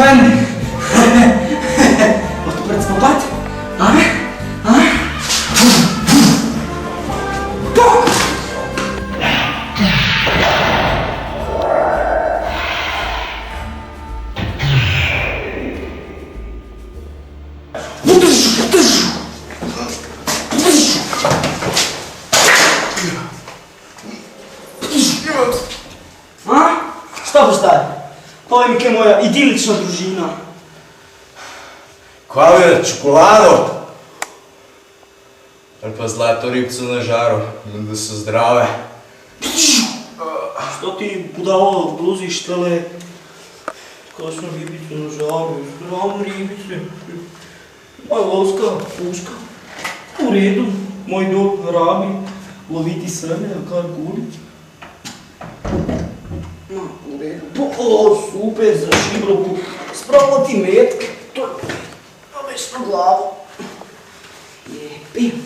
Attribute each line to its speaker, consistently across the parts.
Speaker 1: ven! Posso para desculpar? Šta boš daj? Ovo je Mike moja idilična družina.
Speaker 2: Kvalir, čokolado! Ali pa zlato ribcu na žaru, da su zdrave.
Speaker 1: Što ti budalo bluziš tele? Kada smo ribicu na žaru, zdravu ribicu. Moja lovska puška. U redu, moj dog rabi loviti srne, a kar guli. U redu. O, super, za šibroku. Spravo ti metke. To je već na glavu. Lijepi.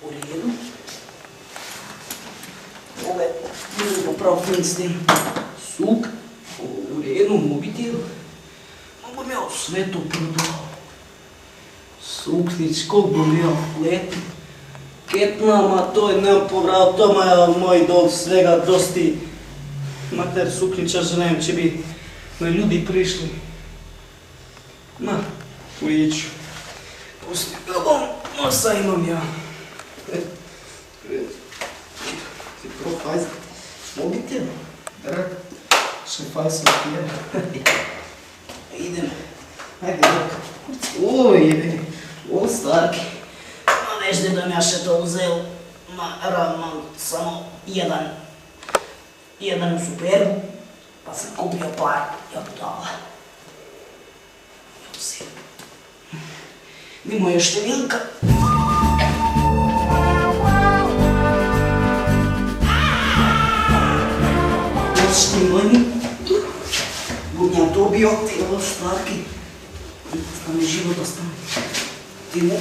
Speaker 1: U redu. Ove, idemo pravo finste. Suk. U redu, mobitel. Mogu mi ovo sve to prodao. Suknić, kog bom ja leti. Ketnama, to je neopovrao, to moj dog svega dosti. Mater sukničar, že neviem, či by moji ljudi prišli. Ma, uliču. Pusti gledom, nosa imam ja. Ti prvo fajz, mobitel. Rak, še fajz sam pijem. Idem. Ajde, rak. Uj, ovo starki. Ma veš da mi ja še to uzel. Ma, imam samo jedan u Superbu, pa sam kupio par jagdala. Mimo je številka. Štimani. Bom to bio, ti ostatki. Stane život ostane. Ti mu...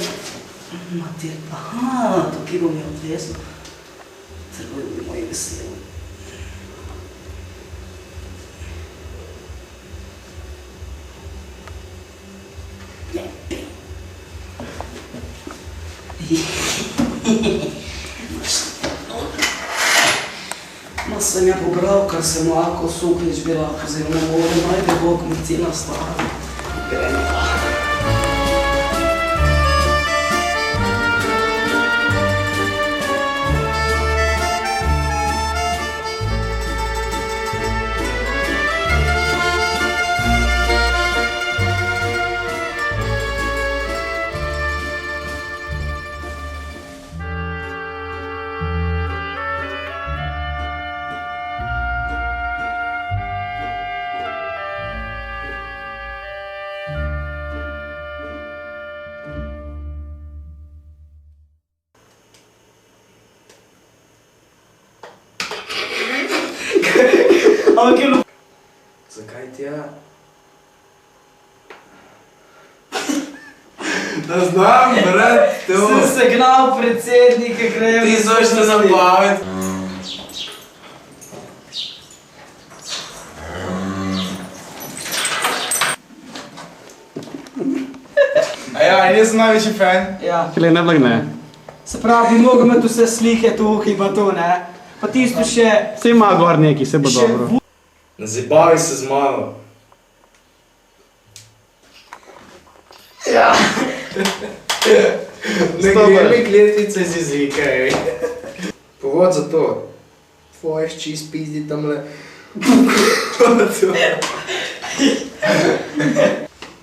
Speaker 1: Mater, aha, to kje bom je odvezlo. Crkve ljudi moji veseli. Ma sam ja pobrao, kar sem lahko suknič bila pozel na more, najde Bog mi cijela stara. Grenila.
Speaker 2: Zakaj ti ja? Da znam, brat, to...
Speaker 1: Sem se gnal predsednika, grejem...
Speaker 2: Ti zoveš te na pamet. A ja, nisem največji fan.
Speaker 1: Ja.
Speaker 3: Kile neblag ne.
Speaker 1: Se pravi, bi mogel imeti vse slike tukaj, pa to ne. Pa tisto še...
Speaker 3: Se ima gor neki, se bo dobro.
Speaker 2: Ne zabavi se z mano. Ja. Ne gre mi kletvice z jezika, ej. Povod za to. Tvoje hči spizdi tamle.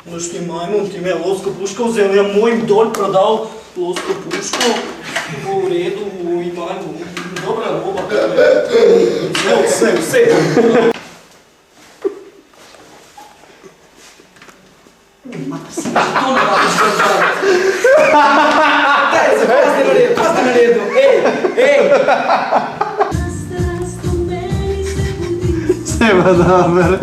Speaker 1: Noš ti majmun, ti me lovsko puško vzel, ja mojim dol prodal lovsko puško. V redu, imajmo. Dobra roba. Vse. Mater si, to ne rabiš razvati. Daj, pa ste na redu, ej!
Speaker 3: Se bo dobro.